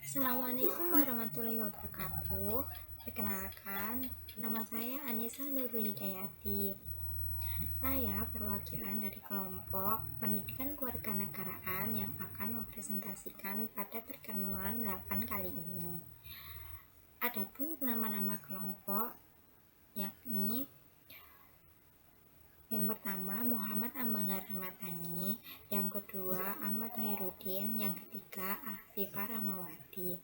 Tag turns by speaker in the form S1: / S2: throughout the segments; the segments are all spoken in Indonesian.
S1: Assalamualaikum warahmatullahi wabarakatuh. Perkenalkan, nama saya Anissa Nurhidayati. Saya perwakilan dari kelompok Pendidikan Kewarganegaraan yang akan mempresentasikan pada pertemuan 8 kali ini. Adapun nama-nama kelompok yakni yang pertama Muhammad Ambanggar Ramadhani, yang kedua Ahmad Khairuddin, yang ketiga Afifah Rahmawati.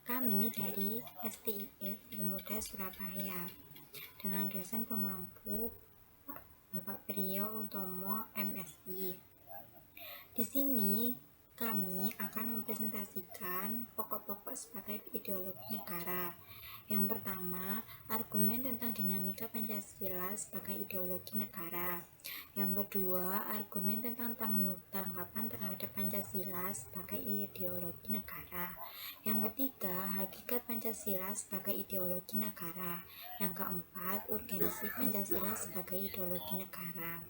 S1: Kami dari STIF Pemuda Surabaya dengan dosen pemampu Bapak Priyo Utomo MSI. Di sini kami akan mempresentasikan pokok-pokok sebagai ideologi negara. Yang pertama, argumen tentang dinamika Pancasila sebagai ideologi negara. Yang kedua, argumen tentang tanggapan terhadap Pancasila sebagai ideologi negara. Yang ketiga, hakikat Pancasila sebagai ideologi negara. Yang keempat, urgensi Pancasila sebagai ideologi negara.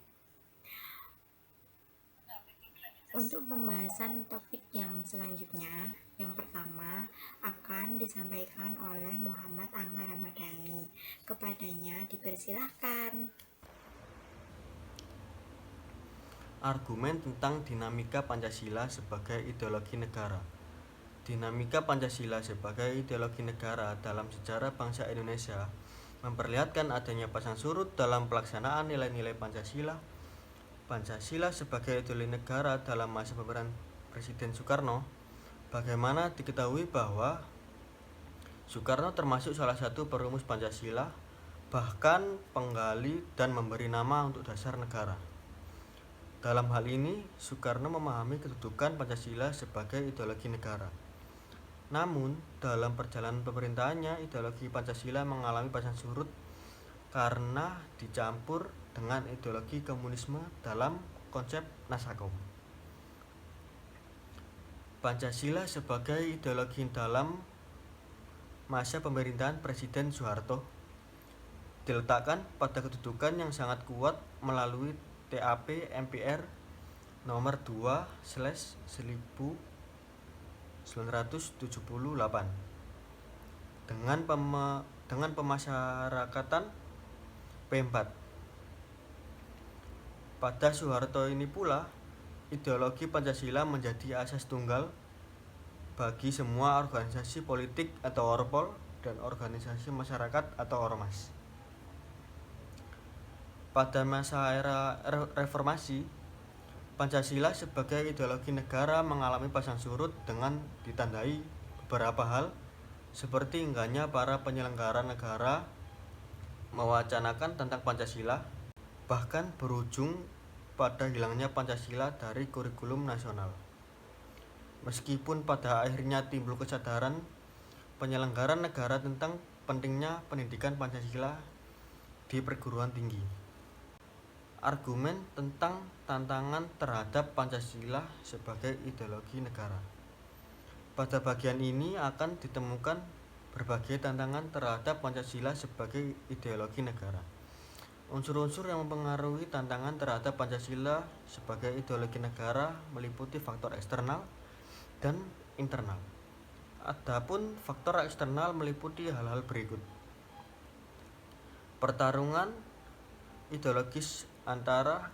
S1: Untuk pembahasan topik yang selanjutnya, yang pertama akan disampaikan oleh Muhammad Angga Ramadhani. Kepadanya dipersilahkan.
S2: Argumen tentang dinamika Pancasila sebagai ideologi negara. Dinamika Pancasila sebagai ideologi negara dalam sejarah bangsa Indonesia memperlihatkan adanya pasang surut dalam pelaksanaan nilai-nilai Pancasila. Pancasila sebagai ideologi negara dalam masa pemerintahan Presiden Soekarno. Bagaimana diketahui bahwa Soekarno termasuk salah satu perumus Pancasila, bahkan penggali dan memberi nama untuk dasar negara. Dalam hal ini, Soekarno memahami kedudukan Pancasila sebagai ideologi negara. Namun, dalam perjalanan pemerintahannya, ideologi Pancasila mengalami pasang surut karena dicampur dengan ideologi komunisme dalam konsep Nasakom. Pancasila sebagai ideologi dalam masa pemerintahan Presiden Soeharto diletakkan pada kedudukan yang sangat kuat melalui TAP MPR nomor 2/1978 dengan pemasyarakatan P4. Pada Soeharto ini pula, ideologi Pancasila menjadi asas tunggal bagi semua organisasi politik atau Orpol dan organisasi masyarakat atau Ormas. Pada masa era reformasi, Pancasila sebagai ideologi negara mengalami pasang surut dengan ditandai beberapa hal, seperti enggaknya para penyelenggara negara mewacanakan tentang Pancasila, bahkan berujung pada hilangnya Pancasila dari kurikulum nasional. Meskipun pada akhirnya timbul kesadaran penyelenggara negara tentang pentingnya pendidikan Pancasila di perguruan tinggi. Argumen tentang tantangan terhadap Pancasila sebagai ideologi negara. Pada bagian ini akan ditemukan berbagai tantangan terhadap Pancasila sebagai ideologi negara. Unsur-unsur yang mempengaruhi tantangan terhadap Pancasila sebagai ideologi negara meliputi faktor eksternal dan internal. Adapun faktor eksternal meliputi hal-hal berikut. Pertarungan ideologis antara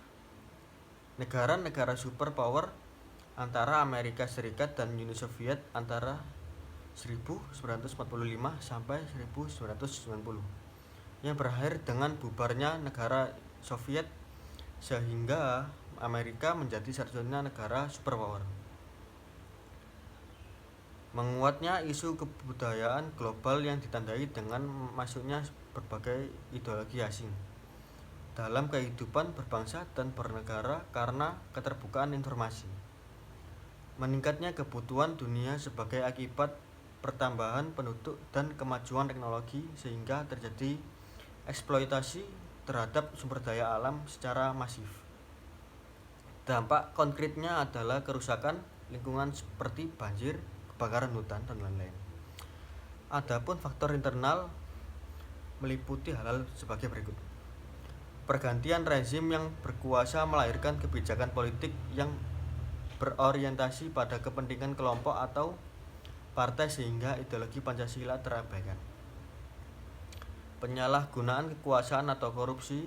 S2: negara-negara superpower antara Amerika Serikat dan Uni Soviet antara 1945 sampai 1990 yang berakhir dengan bubarnya negara Soviet sehingga Amerika menjadi satu-satunya negara superpower. Menguatnya isu kebudayaan global yang ditandai dengan masuknya berbagai ideologi asing dalam kehidupan berbangsa dan bernegara karena keterbukaan informasi. Meningkatnya kebutuhan dunia sebagai akibat pertambahan penduduk dan kemajuan teknologi sehingga terjadi eksploitasi terhadap sumber daya alam secara masif. Dampak konkretnya adalah kerusakan lingkungan seperti banjir, kebakaran hutan, dan lain-lain. Adapun faktor internal meliputi hal-hal sebagai berikut. Pergantian rezim yang berkuasa melahirkan kebijakan politik yang berorientasi pada kepentingan kelompok atau partai sehingga ideologi Pancasila terabaikan. Penyalahgunaan kekuasaan atau korupsi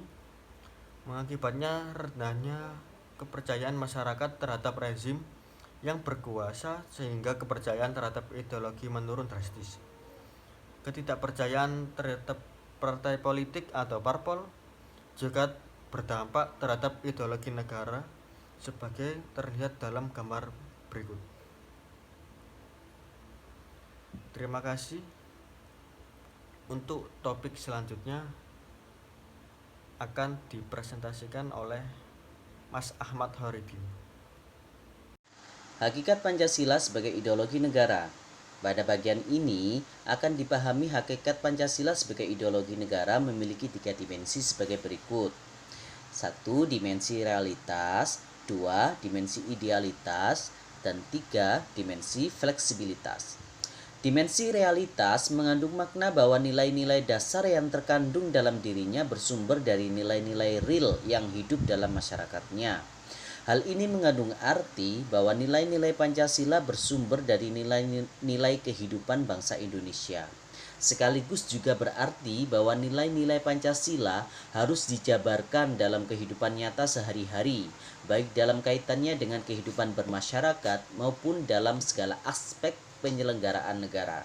S2: mengakibatnya rendahnya kepercayaan masyarakat terhadap rezim yang berkuasa sehingga kepercayaan terhadap ideologi menurun drastis. Ketidakpercayaan terhadap partai politik atau parpol juga berdampak terhadap ideologi negara sebagai terlihat dalam gambar berikut. Terima kasih. Untuk topik selanjutnya akan dipresentasikan oleh Mas Ahmad Horidin.
S3: Hakikat Pancasila sebagai ideologi negara. Pada bagian ini akan dipahami hakikat Pancasila sebagai ideologi negara memiliki 3 dimensi sebagai berikut. 1. Dimensi realitas, 2. Dimensi idealitas, dan 3. Dimensi fleksibilitas. Dimensi realitas mengandung makna bahwa nilai-nilai dasar yang terkandung dalam dirinya bersumber dari nilai-nilai real yang hidup dalam masyarakatnya. Hal ini mengandung arti bahwa nilai-nilai Pancasila bersumber dari nilai-nilai kehidupan bangsa Indonesia. Sekaligus juga berarti bahwa nilai-nilai Pancasila harus dijabarkan dalam kehidupan nyata sehari-hari, baik dalam kaitannya dengan kehidupan bermasyarakat maupun dalam segala aspek penyelenggaraan negara.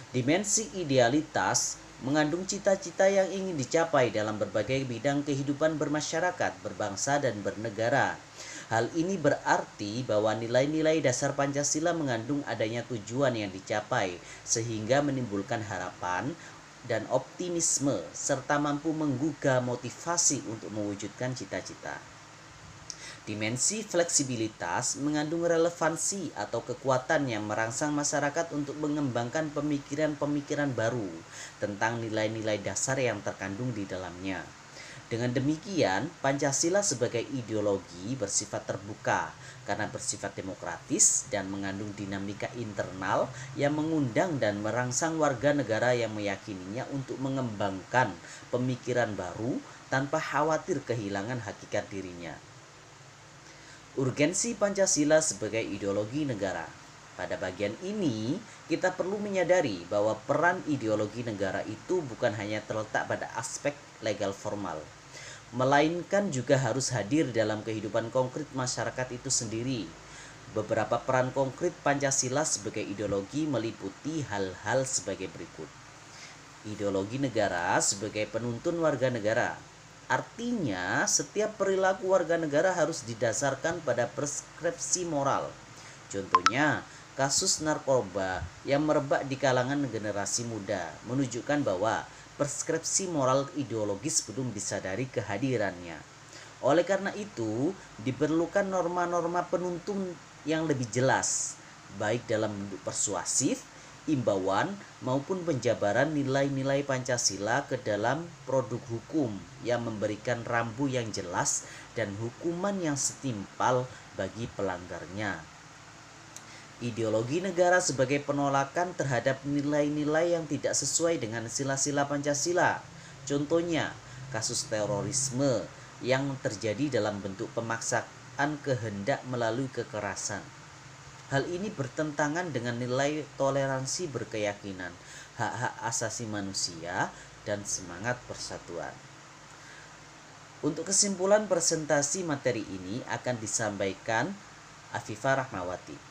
S3: Dimensi idealitas mengandung cita-cita yang ingin dicapai dalam berbagai bidang kehidupan bermasyarakat, berbangsa, dan bernegara. Hal ini berarti bahwa nilai-nilai dasar Pancasila mengandung adanya tujuan yang dicapai, sehingga menimbulkan harapan dan optimisme, serta mampu menggugah motivasi untuk mewujudkan cita-cita. Dimensi fleksibilitas mengandung relevansi atau kekuatan yang merangsang masyarakat untuk mengembangkan pemikiran-pemikiran baru tentang nilai-nilai dasar yang terkandung di dalamnya. Dengan demikian, Pancasila sebagai ideologi bersifat terbuka karena bersifat demokratis dan mengandung dinamika internal yang mengundang dan merangsang warga negara yang meyakininya untuk mengembangkan pemikiran baru tanpa khawatir kehilangan hakikat dirinya. Urgensi Pancasila sebagai ideologi negara. Pada bagian ini, kita perlu menyadari bahwa peran ideologi negara itu bukan hanya terletak pada aspek legal formal, melainkan juga harus hadir dalam kehidupan konkret masyarakat itu sendiri. Beberapa peran konkret Pancasila sebagai ideologi meliputi hal-hal sebagai berikut. Ideologi negara sebagai penuntun warga negara. Artinya, setiap perilaku warga negara harus didasarkan pada preskripsi moral. Contohnya, kasus narkoba yang merebak di kalangan generasi muda menunjukkan bahwa preskripsi moral ideologis belum disadari kehadirannya. Oleh karena itu, diperlukan norma-norma penuntun yang lebih jelas, baik dalam bentuk persuasif, imbauan maupun penjabaran nilai-nilai Pancasila ke dalam produk hukum yang memberikan rambu yang jelas dan hukuman yang setimpal bagi pelanggarnya. Ideologi negara sebagai penolakan terhadap nilai-nilai yang tidak sesuai dengan sila-sila Pancasila. Contohnya, kasus terorisme yang terjadi dalam bentuk pemaksaan kehendak melalui kekerasan. Hal ini bertentangan dengan nilai toleransi berkeyakinan, hak-hak asasi manusia, dan semangat persatuan. Untuk kesimpulan presentasi materi ini akan disampaikan Afifah Rahmawati.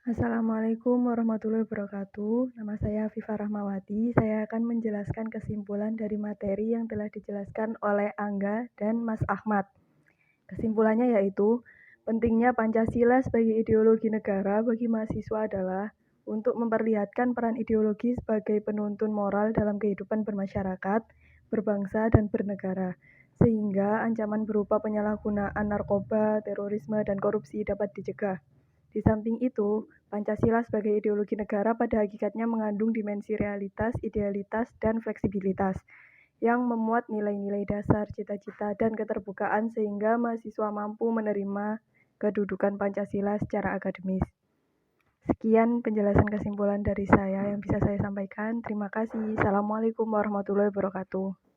S4: Assalamualaikum warahmatullahi wabarakatuh. Nama saya Afifah Rahmawati. Saya akan menjelaskan kesimpulan dari materi yang telah dijelaskan oleh Angga dan Mas Ahmad. Kesimpulannya yaitu, pentingnya Pancasila sebagai ideologi negara bagi mahasiswa adalah untuk memperlihatkan peran ideologi sebagai penuntun moral dalam kehidupan bermasyarakat, berbangsa, dan bernegara, sehingga ancaman berupa penyalahgunaan narkoba, terorisme, dan korupsi dapat dicegah. Di samping itu, Pancasila sebagai ideologi negara pada hakikatnya mengandung dimensi realitas, idealitas, dan fleksibilitas yang memuat nilai-nilai dasar, cita-cita, dan keterbukaan sehingga mahasiswa mampu menerima kedudukan Pancasila secara akademis. Sekian penjelasan kesimpulan dari saya yang bisa saya sampaikan. Terima kasih. Assalamualaikum warahmatullahi wabarakatuh.